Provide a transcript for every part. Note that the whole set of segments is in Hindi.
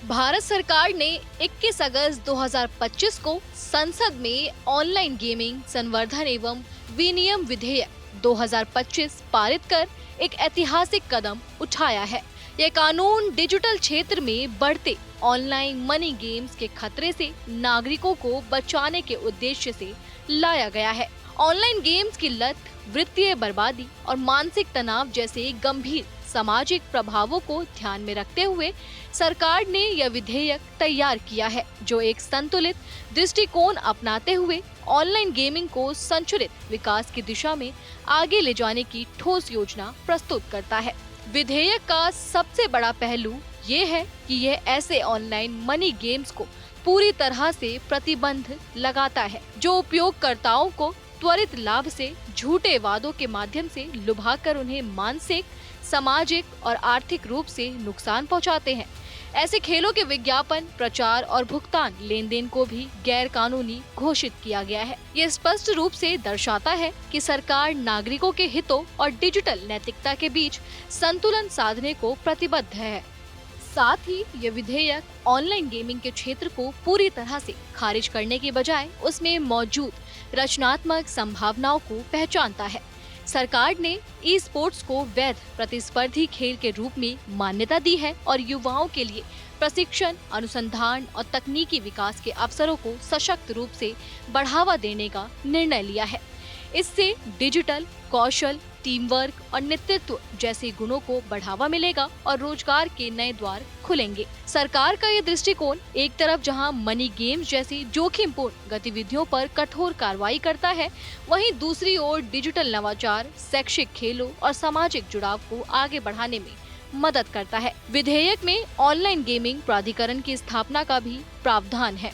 भारत सरकार ने 21 अगस्त 2025 को संसद में ऑनलाइन गेमिंग संवर्धन एवं विनियम विधेयक 2025 पारित कर एक ऐतिहासिक कदम उठाया है। यह कानून डिजिटल क्षेत्र में बढ़ते ऑनलाइन मनी गेम्स के खतरे से नागरिकों को बचाने के उद्देश्य से लाया गया है। ऑनलाइन गेम्स की लत, वित्तीय बर्बादी और मानसिक तनाव जैसे गंभीर सामाजिक प्रभावों को ध्यान में रखते हुए सरकार ने यह विधेयक तैयार किया है, जो एक संतुलित दृष्टिकोण अपनाते हुए ऑनलाइन गेमिंग को संतुलित विकास की दिशा में आगे ले जाने की ठोस योजना प्रस्तुत करता है। विधेयक का सबसे बड़ा पहलू ये है कि यह ऐसे ऑनलाइन मनी गेम्स को पूरी तरह से प्रतिबंध लगाता है जो उपयोगकर्ताओं को त्वरित लाभ से झूठे वादों के माध्यम से लुभाकर उन्हें मानसिक, सामाजिक और आर्थिक रूप से नुकसान पहुंचाते हैं। ऐसे खेलों के विज्ञापन, प्रचार और भुगतान लेन देन को भी गैर कानूनी घोषित किया गया है। ये स्पष्ट रूप से दर्शाता है कि सरकार नागरिकों के हितों और डिजिटल नैतिकता के बीच संतुलन साधने को प्रतिबद्ध है। साथ ही ये विधेयक ऑनलाइन गेमिंग के क्षेत्र को पूरी तरह से खारिज करने के बजाय उसमें मौजूद रचनात्मक संभावनाओं को पहचानता है। सरकार ने ई स्पोर्ट्स को वैध प्रतिस्पर्धी खेल के रूप में मान्यता दी है और युवाओं के लिए प्रशिक्षण, अनुसंधान और तकनीकी विकास के अवसरों को सशक्त रूप से बढ़ावा देने का निर्णय लिया है। इससे डिजिटल कौशल, टीम वर्क और नेतृत्व जैसे गुणों को बढ़ावा मिलेगा और रोजगार के नए द्वार खुलेंगे। सरकार का ये दृष्टिकोण एक तरफ जहां मनी गेम्स जैसी जोखिमपूर्ण गतिविधियों पर कठोर कार्रवाई करता है, वहीं दूसरी ओर डिजिटल नवाचार, शैक्षिक खेलों और सामाजिक जुड़ाव को आगे बढ़ाने में मदद करता है। विधेयक में ऑनलाइन गेमिंग प्राधिकरण की स्थापना का भी प्रावधान है,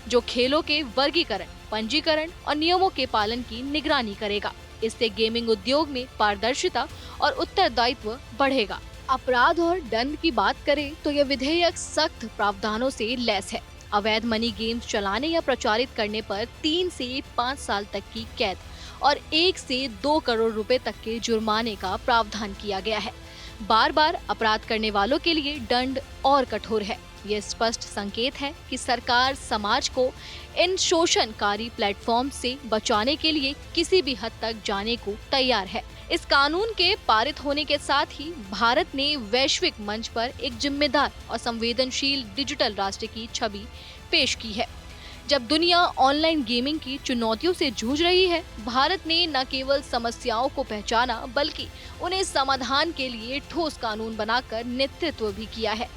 जो खेलों के वर्गीकरण, पंजीकरण और नियमों के पालन की निगरानी करेगा। इससे गेमिंग उद्योग में पारदर्शिता और उत्तरदायित्व बढ़ेगा। अपराध और दंड की बात करें तो यह विधेयक सख्त प्रावधानों से लैस है। अवैध मनी गेम्स चलाने या प्रचारित करने पर 3 से 5 साल तक की कैद और 1 से 2 करोड़ रुपए तक के जुर्माने का प्रावधान किया गया है। बार बार अपराध करने वालों के लिए दंड और कठोर है। यह स्पष्ट संकेत है कि सरकार समाज को इन शोषणकारी प्लेटफॉर्म से बचाने के लिए किसी भी हद तक जाने को तैयार है। इस कानून के पारित होने के साथ ही भारत ने वैश्विक मंच पर एक जिम्मेदार और संवेदनशील डिजिटल राष्ट्र की छवि पेश की है। जब दुनिया ऑनलाइन गेमिंग की चुनौतियों से जूझ रही है, भारत ने न केवल समस्याओं को पहचाना बल्कि उन्हें समाधान के लिए ठोस कानून बनाकर नेतृत्व भी किया है।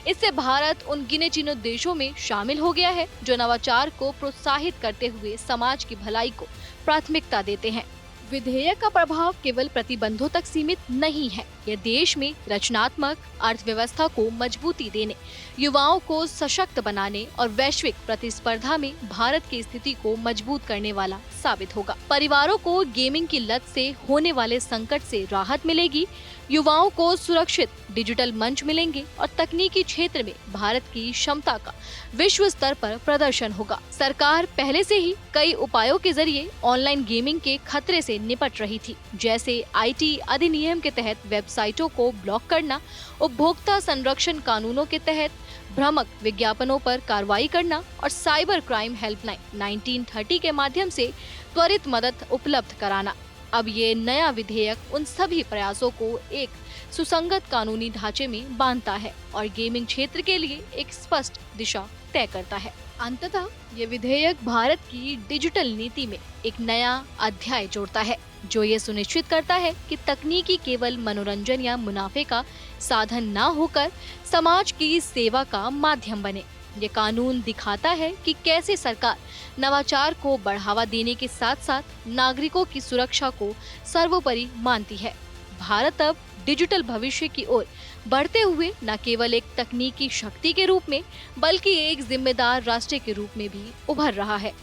इससे भारत उन गिने चुने देशों में शामिल हो गया है जो नवाचार को प्रोत्साहित करते हुए समाज की भलाई को प्राथमिकता देते हैं। विधेयक का प्रभाव केवल प्रतिबंधों तक सीमित नहीं है। यह देश में रचनात्मक अर्थव्यवस्था को मजबूती देने, युवाओं को सशक्त बनाने और वैश्विक प्रतिस्पर्धा में भारत की स्थिति को मजबूत करने वाला साबित होगा। परिवारों को गेमिंग की लत से होने वाले संकट से राहत मिलेगी, युवाओं को सुरक्षित डिजिटल मंच मिलेंगे और तकनीकी क्षेत्र में भारत की क्षमता का विश्व स्तर पर प्रदर्शन होगा। सरकार पहले से ही कई उपायों के जरिए ऑनलाइन गेमिंग के खतरे से निपट रही थी, जैसे आईटी अधिनियम के तहत वेबसाइटों को ब्लॉक करना, उपभोक्ता संरक्षण कानूनों के तहत भ्रामक विज्ञापनों पर कार्रवाई करना और साइबर क्राइम हेल्पलाइन 1930 के माध्यम से त्वरित मदद उपलब्ध कराना। अब ये नया विधेयक उन सभी प्रयासों को एक सुसंगत कानूनी ढांचे में बांधता है और गेमिंग क्षेत्र के लिए एक स्पष्ट दिशा तय करता है। अंततः ये विधेयक भारत की डिजिटल नीति में एक नया अध्याय जोड़ता है, जो ये सुनिश्चित करता है कि तकनीकी केवल मनोरंजन या मुनाफे का साधन न होकर समाज की सेवा का माध्यम बने। ये कानून दिखाता है कि कैसे सरकार नवाचार को बढ़ावा देने के साथ साथ नागरिकों की सुरक्षा को सर्वोपरि मानती है। भारत अब डिजिटल भविष्य की ओर बढ़ते हुए न केवल एक तकनीकी शक्ति के रूप में बल्कि एक जिम्मेदार राष्ट्र के रूप में भी उभर रहा है।